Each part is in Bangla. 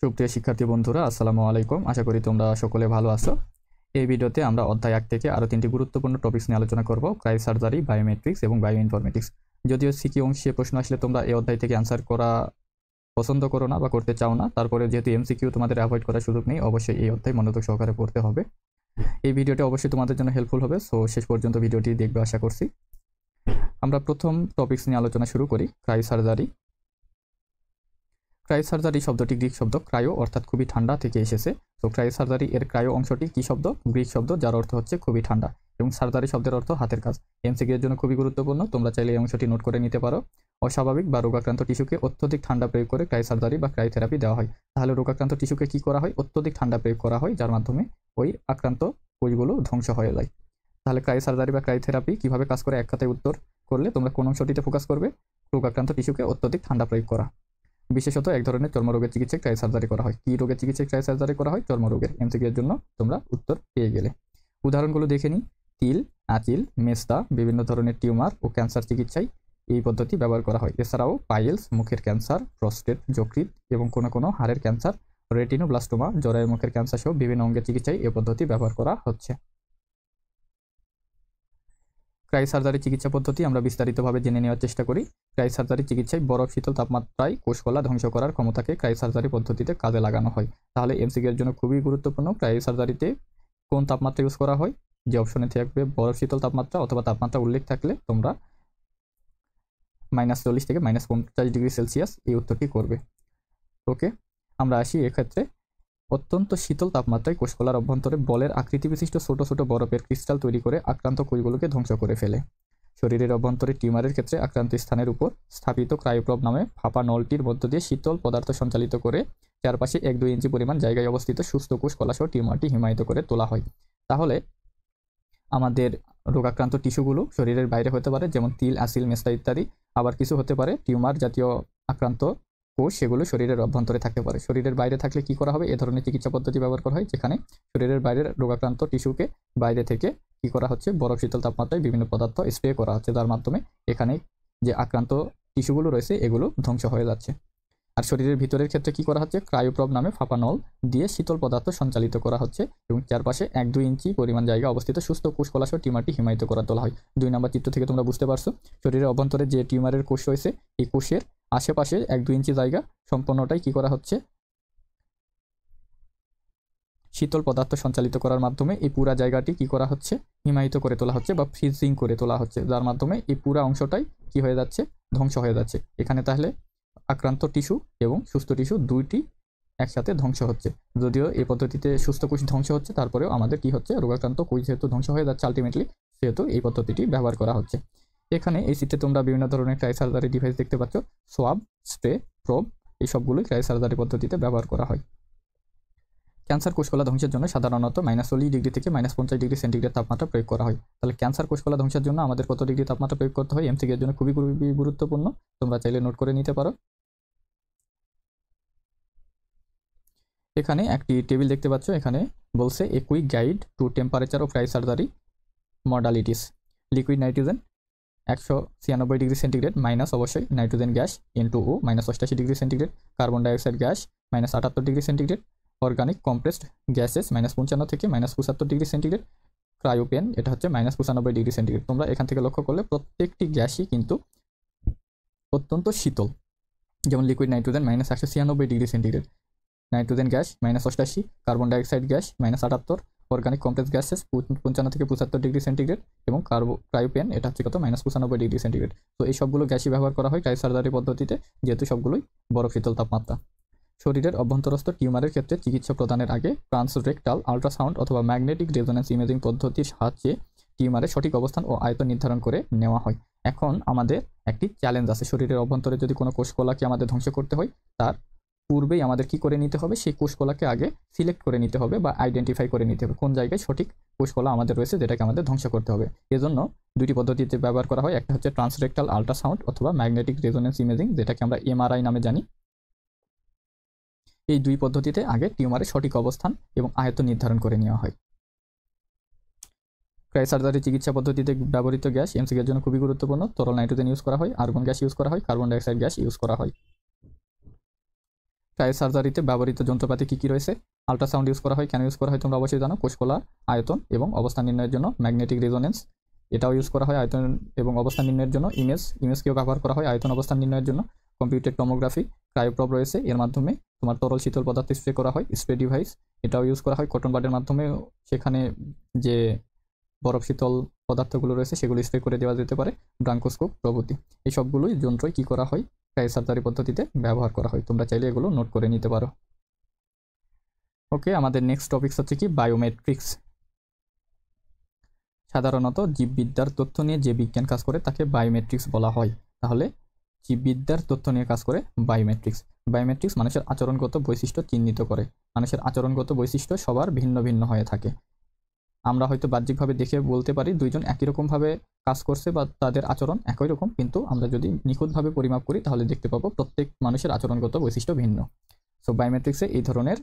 সুপ্রিয় শিক্ষার্থী বন্ধুরা, আসসালামু আলাইকুম। আশা করি তোমরা সকলে ভালো আছো। এই ভিডিওতে আমরা অধ্যায় 1 থেকে আরও 3টি গুরুত্বপূর্ণ টপিকস নিয়ে আলোচনা করব: ক্রাই সার্জারি, বায়োমেট্রিক্স এবং বায়োইনফরমেটিক্স। যদিও সিকিউ অংশে প্রশ্ন আসলে তোমরা এই অধ্যায় থেকে অ্যান্সার করা পছন্দ করো না বা করতে চাও না, তারপরে যেহেতু এমসিকিউ তোমাদের অ্যাভয়েড করার সুযোগ নেই, অবশ্যই এই অধ্যায় মনোযোগ সহকারে পড়তে হবে। এই ভিডিওটা অবশ্যই তোমাদের জন্য হেল্পফুল হবে, সো শেষ পর্যন্ত ভিডিওটি দেখবে আশা করছি। আমরা প্রথম টপিকস নিয়ে আলোচনা শুরু করি: ক্রাই সার্জারি। ক্রাই সার্জারি শব্দটি গ্রিক শব্দ ক্রায়ো অর্থাৎ খুবই ঠান্ডা থেকে এসেছে। তো ক্রাই সার্জারি এর ক্রায়ো অংশটি কি শব্দ? গ্রিক শব্দ, যার অর্থ হচ্ছে খুবই ঠান্ডা, এবং সার্জারি শব্দের অর্থ হাতের কাজ। এমসিকিউ এর জন্য খুবই গুরুত্বপূর্ণ, তোমরা চাইলে এই অংশটি নোট করে নিতে পারো। অস্বাভাবিক বা রোগাক্রান্ত টিস্যুকে অত্যধিক ঠান্ডা প্রয়োগ করে ক্রাই সার্জারি বা ক্রাই থেরাপি দেওয়া হয়। তাহলে রোগাক্রান্ত টিস্যুকে কি করা হয়? অত্যধিক ঠান্ডা প্রয়োগ করা হয়, যার মাধ্যমে ওই আক্রান্ত কোষগুলো ধ্বংস হয়ে যায়। তাহলে ক্রাই সার্জারি বা ক্রাই থেরাপি কিভাবে কাজ করে, এক কথায় উত্তর করলে তোমরা কোন অংশটিতে ফোকাস করবে? রোগাক্রান্ত টিস্যুকে অত্যধিক ঠান্ডা প্রয়োগ করা। বিশেষত এক ধরনের চর্মরোগের চিকিৎসায় ক্রাই সার্জারি করা হয়। কি রোগের চিকিৎসায় ক্রাই সার্জারি করা হয়? চর্মরোগের। এমসিকিউ এর জন্য তোমরা উত্তর পেয়ে গেলে। উদাহরণগুলো দেখে নিই। তিল, আঁচিল, মেস্তা, বিভিন্ন ধরনের টিউমার ও ক্যান্সার চিকিৎসায় এই পদ্ধতি ব্যবহার করা হয়। এছাড়াও পাইলস, মুখের ক্যান্সার, প্রস্টেট, যকৃৎ এবং কোনো কোনো হাড়ের ক্যান্সার, রেটিনোব্লাস্টোমা, জরায়ু মুখের ক্যান্সার সহ বিভিন্ন অঙ্গের চিকিৎসায় এই পদ্ধতি ব্যবহার করা হচ্ছে। ক্রাই সার্জারি চিকিৎসা পদ্ধতি আমরা বিস্তারিতভাবে জেনে নেওয়ার চেষ্টা করি। ক্রাই সার্জারি চিকিৎসায় বরফ শীতল তাপমাত্রায় কোষকলা ধ্বংস করার ক্ষমতাকে ক্রাই সার্জারি পদ্ধতিতে কাজে লাগানো হয়। তাহলে এমসিকিউ এর জন্য খুবই গুরুত্বপূর্ণ, ক্রাই সার্জারিতে কোন তাপমাত্রা ইউজ করা হয়? যে অপশনে থাকবে বরফ শীতল তাপমাত্রা অথবা তাপমাত্রা উল্লেখ থাকলে তোমরা -40 থেকে -50 ডিগ্রি সেলসিয়াস এই উত্তরটি করবে। ওকে, আমরা আসি এক্ষেত্রে। অত্যন্ত শীতল তাপমাত্রায় কোষকলার অভ্যন্তরে বলের আকৃতি বিশিষ্ট ছোট ছোট বরফের ক্রিস্টাল তৈরি করে আক্রান্ত কোষগুলোকে ধ্বংস করে ফেলে। শরীরের অভ্যন্তরে টিউমারের ক্ষেত্রে আক্রান্ত স্থানের উপর স্থাপিত ক্রায়োপ্রব নামে ফাঁপা নলটির মধ্য দিয়ে শীতল পদার্থ সঞ্চালিত করে চারপাশে 1-2 ইঞ্চি পরিমাণ জায়গায় অবস্থিত সুস্থ কোষ কলাসহ টিউমারটি হিমায়িত করে তোলা হয়। তাহলে আমাদের রোগাক্রান্ত টিস্যুগুলো শরীরের বাইরে হতে পারে, যেমন তিল, আঁচিল, মেস্তা ইত্যাদি। আবার কিছু হতে পারে টিউমার জাতীয় আক্রান্ত কোষ, সেগুলো শরীরের অভ্যন্তরে থাকতে পারে। শরীরের বাইরে থাকলে কি করা হবে? এ ধরনের চিকিৎসা পদ্ধতি ব্যবহার করা হয়, যেখানে শরীরের বাইরের রোগাক্রান্ত টিস্যুকে বাইরে থেকে কি করা হচ্ছে? বরফ শীতল তাপমাত্রায় বিভিন্ন পদার্থ স্প্রে করা হচ্ছে, যার মাধ্যমে এখানে যে আক্রান্ত টিস্যুগুলো রয়েছে এগুলো ধ্বংস হয়ে যাচ্ছে। আর শরীরের ভিতরের ক্ষেত্রে কি করা হচ্ছে? ক্রায়োপ্রব নামে ফাঁপা নল দিয়ে শীতল পদার্থ সঞ্চালিত করা হচ্ছে এবং চারপাশে 1-2 ইঞ্চি পরিমাণ জায়গা অবস্থিত সুস্থ কোষ কলাসহ টিউমারটি হিমায়িত করা তোলা হয়। 2 নম্বর চিত্র থেকে তোমরা বুঝতে পারছো, শরীরের অভ্যন্তরে যে টিউমারের কোষ রয়েছে এই কোষের আশেপাশে 1-2 ইঞ্চি জায়গা সম্পূর্ণটাই কি করা হচ্ছে? শীতল পদার্থ সঞ্চালিত করার মাধ্যমে এই পুরা জায়গাটি কি করা হচ্ছে? হিমায়িত করে তোলা হচ্ছে বা ফ্রিজিং করে তোলা হচ্ছে, যার মাধ্যমে এই পুরা অংশটাই কি হয়ে যাচ্ছে? ধ্বংস হয়ে যাচ্ছে। এখানে তাহলে আক্রান্ত টিস্যু এবং সুস্থ টিস্যু দুইটি একসাথে ধ্বংস হচ্ছে। যদিও এই পদ্ধতিতে সুস্থ কোষ ধ্বংস হচ্ছে, তারপরেও আমাদের কি হচ্ছে? রোগাক্রান্ত কোষ যেহেতু ধ্বংস হয়ে যাচ্ছে আলটিমেটলি, সেহেতু এই পদ্ধতিটি ব্যবহার করা হচ্ছে। এখানে এই চিত্রে তোমরা বিভিন্ন ধরনের ক্রাই সার্জারি ডিভাইস দেখতে পাচ্ছ। সোয়াব, স্প্রে, প্রোব, এই সবগুলোই ক্রাই সার্জারি পদ্ধতিতে ব্যবহার করা হয়। ক্যান্সার কোষকলা ধ্বংসের জন্য সাধারণত -40 ডিগ্রি থেকে -50 ডিগ্রি সেন্টিগ্রেড তাপমাত্রা প্রয়োগ করা হয়। তাহলে ক্যান্সার কোষকলা ধ্বংসের জন্য আমাদের কত ডিগ্রি তাপমাত্রা প্রয়োগ করতে হয়? এমসিকিউ এর জন্য খুবই গুরুত্বপূর্ণ, তোমরা চাইলে নোট করে নিতে পারো। এখানে একটি টেবিল দেখতে পাচ্ছ, এখানে বলছে a quick guide to temperature of cryosurgery modalities. Liquid nitrogen 196 degree centigrade minus অবশ্যই nitrogen gas N2O -88 degree centigrade, carbon dioxide gas -78 degree centigrade, organic compressed gases -55 থেকে -75 ডিগ্রি সেন্টিগ্রেড, ক্রায়োপেন এটা হচ্ছে -95 ডিগ্রি সেন্টিগ্রেড। তোমরা এখান থেকে লক্ষ্য করলে প্রত্যেকটি গ্যাসই কিন্তু অত্যন্ত শীতল। যেমন liquid nitrogen -196 degree centigrade, nitrogen gas -88, carbon dioxide gas -78, organic complex gases 55 থেকে 75 ডিগ্রি সেন্টিগ্রেড এবং ক্রায়োপেন এটা হচ্ছে কত? -95 ডিগ্রি সেন্টিগ্রেড। তো এই সবগুলো গ্যাসই ব্যবহার করা হয় ক্রাই সার্জারি পদ্ধতিতে, যেহেতু সবগুলোই বরফ শীতল তাপমাত্রা। শরীরের অভ্যন্তরস্থ টিউমারের ক্ষেত্রে চিকিৎসা প্রদানের আগে ট্রান্সরেক্টাল আল্ট্রাসাউন্ড অথবা ম্যাগনেটিক রেজোন্যান্স ইমেজিং পদ্ধতির সাহায্যে টিউমারের সঠিক অবস্থান ও আয়তন নির্ধারণ করে নেওয়া হয়। এখন আমাদের একটি চ্যালেঞ্জ আছে, শরীরের অভ্যন্তরে যদি কোনো কোষকলাকে আমাদের ধ্বংস করতে হয়, তার পূর্বেই আমাদের কি করে নিতে হবে? সেই কোষকলাকে আগে সিলেক্ট করে নিতে হবে বা আইডেন্টিফাই করে নিতে হবে কোন জায়গায় সঠিক কোষকলা আমাদের রয়েছে যেটাকে আমাদের ধ্বংস করতে হবে। এজন্য দুটি পদ্ধতিতে ব্যবহার করা হয়, একটা হচ্ছে ট্রান্সরেক্টাল আল্ট্রাসাউন্ড অথবা ম্যাগনেটিক রেজোন্যান্স ইমেজিং, যেটাকে আমরা এমআরআই নামে জানি। এই দুই পদ্ধতিতে আগে টিউমারের সঠিক অবস্থান এবং আয়তন নির্ধারণ করে নেওয়া হয়। ক্রাই সার্জারি চিকিৎসা পদ্ধতিতে ব্যবহৃত গ্যাস এমসিকিউ এর জন্য খুবই গুরুত্বপূর্ণ। তরল নাইট্রোজেন ইউজ করা হয়, আর্গন গ্যাস ইউজ করা হয়, কার্বন ডাইঅক্সাইড গ্যাস ইউজ করা হয়। সার্জারিতে ব্যবহৃত যন্ত্রপাতি কী কী রয়েছে? আল্ট্রাসাউন্ড ইউজ করা হয়। কেন ইউজ করা হয় তোমরা অবশ্যই জানো, কোষকলা আয়তন এবং অবস্থান নির্ণয়ের জন্য। ম্যাগনেটিক রেজোনেন্স এটাও ইউজ করা হয় আয়তন এবং অবস্থান নির্ণয়ের জন্য। ইমেজকেও ব্যবহার করা হয় আয়তন অবস্থান নির্ণয়ের জন্য। কম্পিউটেড টমোগ্রাফি, ক্রায়োপ্রব রয়েছে, এর মাধ্যমে তোমার তরল শীতল পদার্থ স্প্রে করা হয়। স্প্রে ডিভাইস এটাও ইউজ করা হয় কটন বাডের মাধ্যমে, সেখানে যে বরফ শীতল পদার্থগুলো রয়েছে সেগুলো স্প্রে করে দেওয়া যেতে পারে। ব্রাঙ্কোস্কোপ প্রভৃতি এই সবগুলোই যন্ত্রই কী করা হয়? সার্জারি পদ্ধতিতে ব্যবহার করা হয়। তোমরা চাইলে এগুলো নোট করে নিতে পারো। ওকে, আমাদের নেক্সট টপিক হচ্ছে কি বায়োমেট্রিক্স। সাধারণত জীববিদ্যার তথ্য নিয়ে যে বিজ্ঞান কাজ করে তাকে বায়োমেট্রিক্স বলা হয়। তাহলে জীববিদ্যার তথ্য নিয়ে কাজ করে বায়োমেট্রিক্স। বায়োমেট্রিক্স মানুষের আচরণগত বৈশিষ্ট্য চিহ্নিত করে। মানুষের আচরণগত বৈশিষ্ট্য সবার ভিন্ন ভিন্ন হয়ে থাকে। আমরা হয়তো বাহ্যিকভাবে দেখে বলতে পারি দুইজন একই রকমভাবে কাজ করছে বা তাদের আচরণ একই রকম, কিন্তু আমরা যদি নিখুঁতভাবে পরিমাপ করি তাহলে দেখতে পাবো প্রত্যেক মানুষের আচরণগত বৈশিষ্ট্য ভিন্ন। সো বায়োমেট্রিক্সে এই ধরনের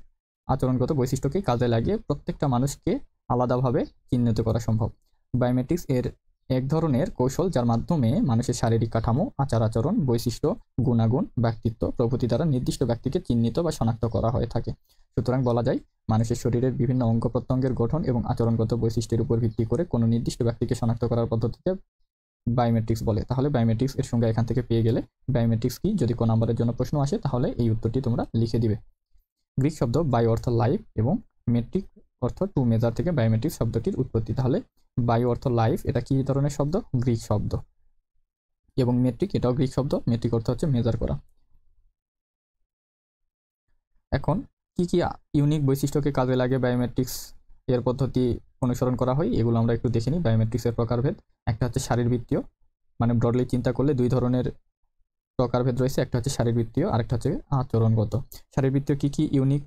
আচরণগত বৈশিষ্ট্যকে কাজে লাগিয়ে প্রত্যেকটা মানুষকে আলাদাভাবে চিহ্নিত করা সম্ভব। বায়োমেট্রিক্স এর এক ধরনের কৌশল যার মাধ্যমে মানুষের শারীরিক কাঠামো, আচার আচরণ, বৈশিষ্ট্য, গুণাগুণ, ব্যক্তিত্ব প্রভৃতি দ্বারা নির্দিষ্ট ব্যক্তিকে চিহ্নিত বা শনাক্ত করা হয়ে থাকে। সুতরাং বলা যায় মানুষের শরীরের বিভিন্ন অঙ্গ প্রত্যঙ্গের গঠন এবং আচরণগত বৈশিষ্ট্যের উপর ভিত্তি করে কোনো নির্দিষ্ট ব্যক্তিকে শনাক্ত করার পদ্ধতিতে বায়োমেট্রিক্স বলে। তাহলে বায়োমেট্রিক্স এর সঙ্গে এখান থেকে পেয়ে গেলে বায়োমেট্রিক্স কি, যদি কোনো নাম্বারের জন্য প্রশ্ন আসে তাহলে এই উত্তরটি তোমরা লিখে দিবে। গ্রিক শব্দ বায়ো অর্থ লাইফ এবং মেট্রিক অর্থ টু মেজার থেকে বায়োমেট্রিক শব্দটির উৎপত্তি। তাহলে বায়ো অর্থ লাইফ, এটা কি ধরনের শব্দ? গ্রিক শব্দ। এবং মেট্রিক এটাও গ্রিক শব্দ, মেট্রিক অর্থ হচ্ছে মেজার করা। এখন কি কি ইউনিক বৈশিষ্ট্যকে কাজে লাগে বায়োমেট্রিক্স এর পদ্ধতি অনুসরণ করা হয়, এগুলো আমরা একটু দেখে নিই। বায়োমেট্রিক্সের প্রকারভেদ, একটা হচ্ছে শারীরবৃত্তীয়, মানে ব্রডলি চিন্তা করলে দুই ধরনের প্রকারভেদ রয়েছে, একটা হচ্ছে শারীরবৃত্তীয় আর একটা হচ্ছে আচরণগত। শারীরবৃত্তীয় কি কি ইউনিক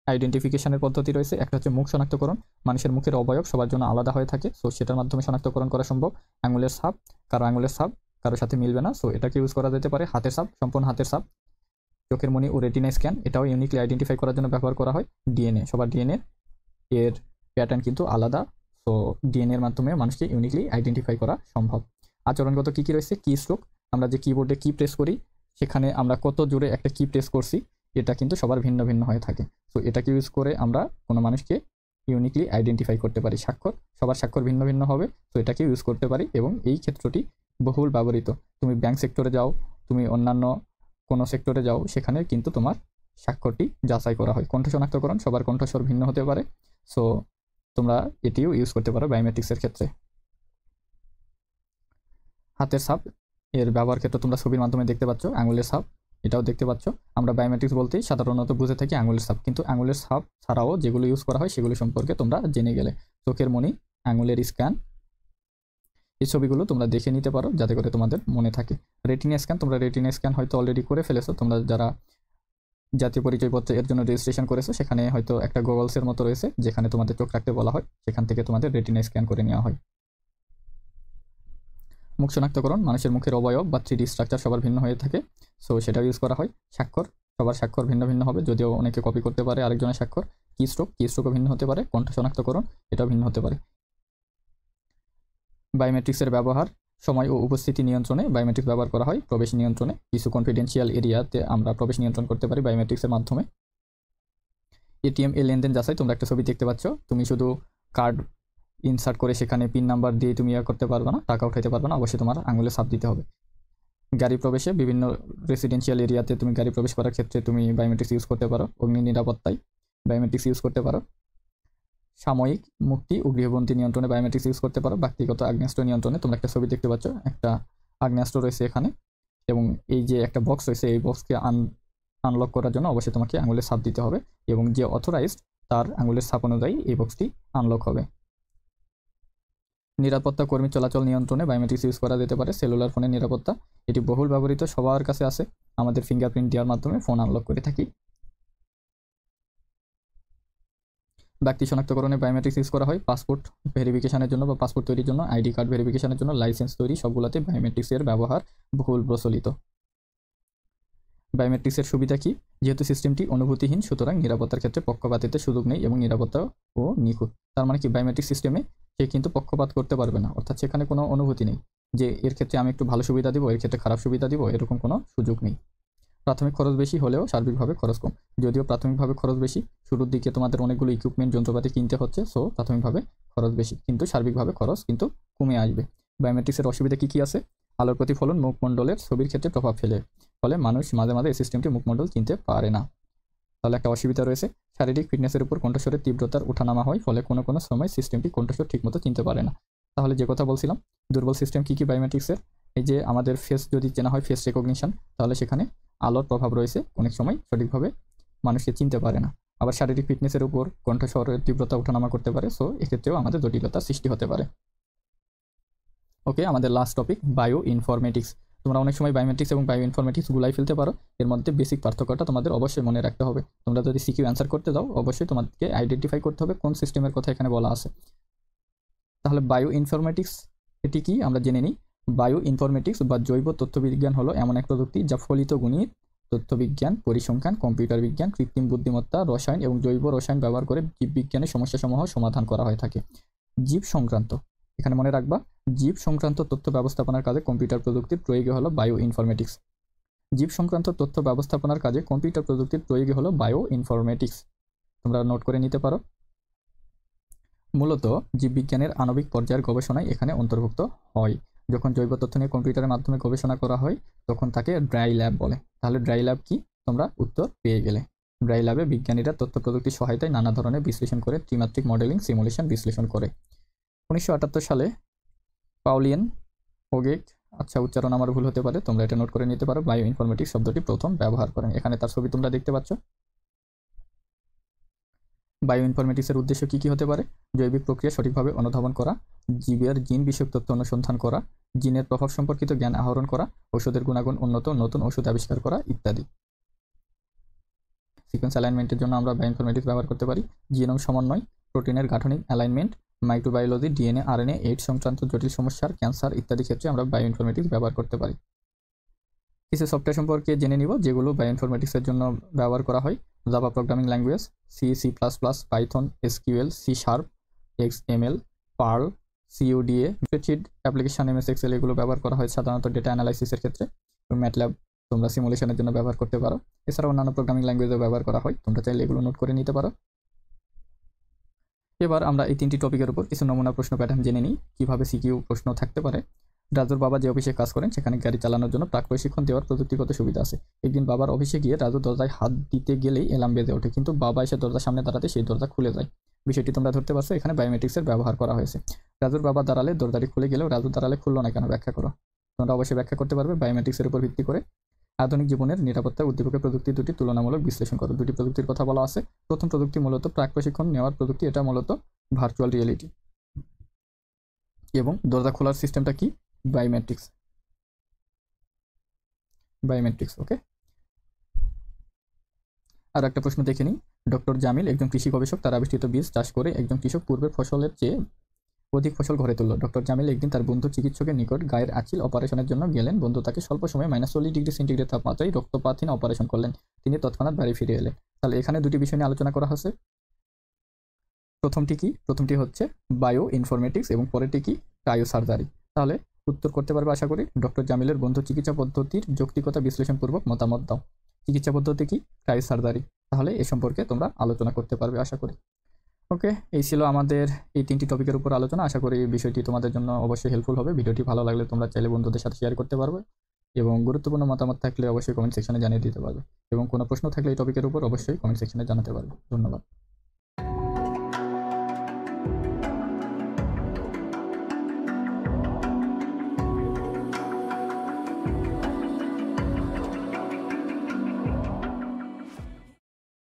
আইডেন্টিফিকেশনের পদ্ধতি রয়েছে? একটা হচ্ছে মুখ শনাক্তকরণ, মানুষের মুখের অবয়ব সবার জন্য আলাদা হয়ে থাকে, সো সেটার মাধ্যমে শনাক্তকরণ করা সম্ভব। আঙুলের ছাপ, কারো আঙুলের ছাপ কারোর সাথে মিলবে না, সো এটাকে ইউজ করা যেতে পারে। হাতের ছাপ, সম্পূর্ণ হাতের ছাপ। চোখের মণি ও রেটিনা স্ক্যান, এটাও ইউনিকলি আইডেন্টিফাই করার জন্য ব্যবহার করা হয়। ডিএনএ, সবার ডিএনএ এর প্যাটার্ন কিন্তু আলাদা, সো ডিএনএ এর মাধ্যমে মানুষকে ইউনিকলি আইডেন্টিফাই করা সম্ভব। আচরণগত কি কি রয়েছে? কি স্ট্রোক, আমরা যে কিবোর্ডে কি প্রেস করি সেখানে আমরা কত জোরে একটা কি প্রেস করছি এটা কিন্তু সবার ভিন্ন ভিন্ন হয়ে থাকে, সো এটাকে ইউজ করে আমরা কোনো মানুষকে ইউনিকলি আইডেন্টিফাই করতে পারি। স্বাক্ষর, সবার স্বাক্ষর ভিন্ন ভিন্ন হবে, তো এটাকে ইউজ করতে পারি এবং এই ক্ষেত্রটি বহুল ব্যবহৃত। তুমি ব্যাংক সেক্টরে যাও, তুমি অন্যান্য কোনো সেক্টরে যাও, সেখানে কিন্তু তোমার স্বাক্ষরটি যাচাই করা হয়। কণ্ঠ শনাক্তকরণ, সবার কণ্ঠস্বর ভিন্ন হতে পারে, সো তোমরা এটিও ইউজ করতে পারো বায়োমেট্রিক্সের ক্ষেত্রে। হাতের ছাপ এর ব্যবহার ক্ষেত্রে তোমরা ছবির মাধ্যমে দেখতে পাচ্ছ, আঙুলের ছাপ এটাও দেখতে পাচ্ছ। আমরা বায়োমেট্রিক্স বলতেই সাধারণত বুঝে থাকি আঙুলের ছাপ, কিন্তু আঙুলের ছাপ ছাড়াও যেগুলো ইউজ করা হয় সেগুলো সম্পর্কে তোমরা জেনে গেলে। চোখের মণি, আঙুলের স্ক্যান, এই ছবিগুলো তোমরা দেখে নিতে পারো যাতে করে তোমাদের মনে থাকে। রেটিনা স্ক্যান, তোমরা রেটিনা স্ক্যান হয়তো অলরেডি করে ফেলেছো, তোমরা যারা জাতীয় পরিচয়পত্র এর জন্য রেজিস্ট্রেশন করেছো সেখানে হয়তো একটা গোগলসের মতো রয়েছে যেখানে তোমাদের চোখ রাখতে বলা হয়, সেখান থেকে তোমাদের রেটিনা স্ক্যান করে নেওয়া হয়। মুখ শনাক্তকরণ, মানুষের মুখের অবয়ব বা 3D স্ট্রাকচার সবার ভিন্ন হয়ে থাকে, সো সেটাও ইউজ করা হয়। স্বাক্ষর, সবার স্বাক্ষর ভিন্ন ভিন্ন হবে, যদিও অনেকে কপি করতে পারে আরেকজনের স্বাক্ষর। কি স্ট্রোকও ভিন্ন হতে পারে। কণ্ঠ শনাক্তকরণ, এটাও ভিন্ন হতে পারে। বায়োমেট্রিক্সের ব্যবহার, সময় ও উপস্থিতি নিয়ন্ত্রণে বায়োমেট্রিক্স ব্যবহার করা হয়। প্রবেশ নিয়ন্ত্রণে, কিছু কনফিডেন্সিয়াল এরিয়াতে আমরা প্রবেশ নিয়ন্ত্রণ করতে পারি বায়োমেট্রিক্সের মাধ্যমে। এটিএম এ লেনদেন যাচাই, তোমরা একটা ছবি দেখতে পাচ্ছ, তুমি শুধু কার্ড ইনসার্ট করে সেখানে পিন নাম্বার দিয়ে তুমি করতে পারবে না, টাকা উঠাইতে পারবে না, অবশ্যই তোমার আঙুলে ছাপ দিতে হবে। গাড়ি প্রবেশে, বিভিন্ন রেসিডেন্সিয়াল এরিয়াতে তুমি গাড়ি প্রবেশ করার ক্ষেত্রে তুমি বায়োমেট্রিক্স ইউজ করতে পারো। অগ্নি নিরাপত্তায় বায়োমেট্রিক্স ইউজ করতে পারো। সাময়িক মুক্তি ও গৃহবন্দী নিয়ন্ত্রণে বায়োমেট্রিক্স ইউজ করতে পারো। ব্যক্তিগত আগ্নেয়াস্ত্র নিয়ন্ত্রণে, তোমরা একটা ছবি দেখতে পাচ্ছ, একটা আগ্নেয়াস্ত্র রয়েছে এখানে এবং এই যে একটা বক্স রয়েছে, এই বক্সকে আনলক করার জন্য অবশ্যই তোমাকে আঙুলের ছাপ দিতে হবে এবং যে অথরাইজড তার আঙুলের ছাপ অনুযায়ী এই বক্সটি আনলক হবে। নিরাপত্তা কর্মী চলাচল নিয়ন্ত্রণে বায়োমেট্রিক্স ইউজ করা যেতে পারে। সেলুলার ফোনের নিরাপত্তা, এটি বহুল ব্যবহৃত, সবার কাছে আছে, আমাদের ফিঙ্গারপ্রিন্ট দেওয়ার মাধ্যমে ফোন আনলক করে থাকি। ব্যক্তি শনাক্তকরণে বায়োমেট্রিক্স ইউজ করা হয়। পাসপোর্ট ভেরিফিকেশনের জন্য বা পাসপোর্ট তৈরির জন্য, আইডি কার্ড ভেরিফিকেশনের জন্য, লাইসেন্স তৈরি, সবগুলোতে বায়োমেট্রিক্সের ব্যবহার বহুল প্রচলিত। বায়োমেট্রিক্সের সুবিধা কি? যেহেতু সিস্টেমটি অনুভূতিহীন, সুতরাং নিরাপত্তার ক্ষেত্রে পক্ষপাতিত্বের সুযোগ নেই এবং নিরাপত্তা ও নিখুঁত। তার মানে কি, বায়োমেট্রিক সিস্টেমে সে কিন্তু পক্ষপাত করতে পারবে না, অর্থাৎ সেখানে কোনো অনুভূতি নেই যে এর ক্ষেত্রে আমি একটু ভালো সুবিধা দিব, এর ক্ষেত্রে খারাপ সুবিধা দিব, এরকম কোনো সুযোগ নেই। প্রাথমিক খরচ বেশি হলেও সার্বিকভাবে খরচ কম। যদিও প্রাথমিকভাবে খরচ বেশি, শুরুর দিকে তোমাদের অনেকগুলো ইকুইপমেন্ট যন্ত্রপাতি কিনতে হচ্ছে, সো প্রাথমিকভাবে খরচ বেশি, কিন্তু সার্বিকভাবে খরচ কিন্তু কমে আসবে। বায়োমেট্রিক্সের অসুবিধা কী কী আছে? আলোর প্রতিফলন মুখমণ্ডলের ছবির ক্ষেত্রে প্রভাব ফেলে, ফলে মানুষ মাঝে মাঝে এই সিস্টেমটি মুখমণ্ডল চিনতে পারে না। তাহলে একটা অসুবিধা রয়েছে। শারীরিক ফিটনেসের উপর কণ্ঠস্বরের তীব্রতার ওঠানামা হয়, ফলে কোনো কোনো সময় সিস্টেমটি কণ্ঠস্বর ঠিকমতো চিনতে পারে না। তাহলে যে কথা বলছিলাম, দুর্বল সিস্টেম কী কী বায়োমেট্রিক্সের? এই যে আমাদের ফেস যদি চেনা হয়, ফেস রেকগনিশন, তাহলে সেখানে আলোর প্রভাব রয়েছে, অনেক সময় সঠিকভাবে মানুষকে চিনতে পারে না। আবার শারীরিক ফিটনেসের উপর কণ্ঠস্বরের তীব্রতা ওঠানামা করতে পারে, সো এক্ষেত্রেও আমাদের জটিলতার সৃষ্টি হতে পারে। ওকে, আমাদের লাস্ট টপিক বায়ো ইনফরমেটিক্স। তোমরা অনেক সময় বায়োমেট্রিক্স এবং বায়ো ইনফরমেটিক্স গুলাই ফেলতে পারো। এর মধ্যে বেসিক পার্থক্যটা তোমাদের অবশ্যই মনে রাখতে হবে। তোমরা যদি সিকিউ অ্যান্সার করতে যাও, অবশ্যই তোমাদেরকে আইডেন্টিফাই করতে হবে কোন সিস্টেমের কথা এখানে বলা আছে। তাহলে বায়ো ইনফরমেটিক্স এটি কি আমরা জেনে নিই। বায়ো ইনফরমেটিক্স বা জৈব তথ্যবিজ্ঞান হলো এমন এক প্রযুক্তি যা ফলিত গণিত, তথ্যবিজ্ঞান, পরিসংখ্যান, কম্পিউটার বিজ্ঞান, কৃত্রিম বুদ্ধিমত্তা, রসায়ন এবং জৈব রসায়ন ব্যবহার করে জীববিজ্ঞানের সমস্যাসমূহ সমাধান করা হয়ে থাকে। জীব সংক্রান্ত, এখানে মনে রাখবা, জীব সংক্রান্ত তথ্য ব্যবস্থাপনার কাজে কম্পিউটার প্রযুক্তির প্রয়োগে হলো বায়ো ইনফরমেটিক্স। জীব সংক্রান্ত তথ্য ব্যবস্থাপনার কাজে কম্পিউটার প্রযুক্তির প্রয়োগে হলো বায়ো ইনফরমেটিক্স। তোমরা নোট করে নিতে পারো। মূলত জীববিজ্ঞানের আণবিক পর্যায়ের গবেষণায় এখানে অন্তর্ভুক্ত হয়। যখন জৈব তথ্য নিয়ে কম্পিউটারের মাধ্যমে গবেষণা করা হয়, তখন তাকে ড্রাই ল্যাব বলে। তাহলে ড্রাই ল্যাব কি? তোমরা উত্তর পেয়ে গেলে। ড্রাই ল্যাবে বিজ্ঞানীরা তথ্য প্রযুক্তির সহায়তায় নানা ধরনের বিশ্লেষণ করে, ত্রিমাত্রিক মডেলিং, সিমুলেশন বিশ্লেষণ করে। 1978 সালে পাউলিয়েন হোগেট, আচ্ছা উচ্চারণ আমার ভুল হতে পারে, তোমরা এটা নোট করে নিতে পারো, বায়ো ইনফরমেটিক্স শব্দটি প্রথম ব্যবহার করেন। এখানে তার ছবি তোমরা দেখতে পাচ্ছ। বায়ো ইনফরমেটিক্সের উদ্দেশ্য কী কী হতে পারে? জৈবিক প্রক্রিয়া সঠিকভাবে অনুধাবন করা, জীবের জিন বিষয়ক তথ্য অনুসন্ধান করা, জিনের প্রভাব সম্পর্কিত জ্ঞান আহরণ করা, ঔষধের গুণাগুণ উন্নত, নতুন ওষুধ আবিষ্কার করা ইত্যাদি। সিকোয়েন্স অ্যালাইনমেন্টের জন্য আমরা বায়ো ইনফরমেটিক্স ব্যবহার করতে পারি। জিনোম সমন্বয়, প্রোটিনের গাঠনিক alignment, microbiology, DNA, RNA, AIDS সংক্রান্ত জটিল সমস্যার, ক্যান্সার ইত্যাদি ক্ষেত্রে আমরা বায়ো ইনফরমেটিক্স ব্যবহার করতে পারি। কিছু সফটওয়্যার সম্পর্কে জেনে নিব যেগুলো বায়ো ইনফরমেটিক্সের জন্য ব্যবহার করা হয়। Java programming language, C plus plus, Python, SQL, C sharp, XML, Perl, CUDA, spreadsheet application, MS Excel, এগুলো ব্যবহার করা হয় সাধারণত ডেটা অ্যানালাইসিসের ক্ষেত্রে। ম্যাটল্যাব তোমরা সিমুলেশনের জন্য ব্যবহার করতে পারো। এছাড়াও অন্যান্য প্রোগ্রামিং ল্যাঙ্গুয়েজও ব্যবহার করা হয়, তোমরা চাইলে এগুলো নোট করে নিতে পারো। এবার আমরা এই তিনটি টপিকের উপর কিছু নমুনা প্রশ্ন প্যাটার্ন জেনে নিই, কীভাবে সিকিউ প্রশ্ন থাকতে পারে। রাজুর বাবা যে অফিসে কাজ করেন সেখানে গাড়ি চালানোর জন্য প্রাক প্রশিক্ষণ দেওয়ার প্রযুক্তিগত সুবিধা আছে। একদিন বাবার অফিসে গিয়ে রাজু দরজায় হাত দিতে গেলেই অ্যালার্ম বেজে ওঠে, কিন্তু বাবা এসে দরজার সামনে দাঁড়াতে সেই দরজা খুলে যায়। বিষয়টি তোমরা ধরতে পারছো, এখানে বায়োমেট্রিক্সের ব্যবহার করা হয়েছে। রাজুর বাবা দাঁড়ালে দরজাটি খুলে গেলেও রাজু দাঁড়ালে খুললো না কেন, ব্যাখ্যা করো। তোমরা অবশ্যই ব্যাখ্যা করতে পারবে বায়োমেট্রিক্সের উপর ভিত্তি করে। আধুনিক জীবনের নিরাপত্তা উদ্দীপকের প্রযুক্তি দুটি তুলনামূলক বিশ্লেষণ করো। দুটি প্রযুক্তির কথা বলা আছে। প্রথম প্রযুক্তি মূলত প্রাক প্রশিক্ষণ নেওয়ার প্রযুক্তি, এটা মূলত ভার্চুয়াল রিয়েলিটি। এবং দরজা খোলার সিস্টেমটা কি? বায়োমেট্রিক্স। ওকে। আর একটা প্রশ্ন দেখে নিই। ডক্টর জামিল একজন কৃষি গবেষক, তার আবিষ্কৃত বীজ চাষ করে একজন কৃষক পূর্বের ফসলের চেয়ে অধিক ফসল ঘরে তুলল। ডক্টর জামিল একদিন তার বন্ধু চিকিৎসকের নিকট গায়ের আঁচিল অপারেশনের জন্য গেলেন। বন্ধু তাকে স্বল্প সময়ে -40°C তাপমাত্রায় রক্তপাতহীন অপারেশন করলেন। তিনি তৎক্ষণাৎ বাড়ি ফিরে এলেন। তাহলে এখানে দুটি বিষয় নিয়ে আলোচনা করা হয়েছে। প্রথমটি কি? প্রথমটি হচ্ছে বায়ো ইনফরমেটিক্স এবং পরেরটি কি? Cryo surgery. তাহলে উত্তর করতে পারবে আশা করি। ডক্টর জামিলের বন্ধু চিকিৎসা পদ্ধতির যৌক্তিকতা বিশ্লেষণপূর্বক মতামত দাও। চিকিৎসা পদ্ধতি কি? Cryo surgery. তাহলে এ সম্পর্কে তোমরা আলোচনা করতে পারবে আশা করি। ওকে, এই ছিল আমাদের এই তিনটি টপিকের উপর আলোচনা। আশা করি বিষয়টি তোমাদের জন্য অবশ্যই হেল্পফুল হবে। ভিডিওটি ভালো লাগলে তোমরা চাইলে বন্ধুদের সাথে শেয়ার করতে পারবে, এবং গুরুত্বপূর্ণ মতামত থাকলে অবশ্যই কমেন্ট সেকশনে জানিয়ে দিতে পারবে, এবং কোনো প্রশ্ন থাকলে এই টপিকের উপর অবশ্যই কমেন্ট সেকশনে জানাতে পারবে। ধন্যবাদ।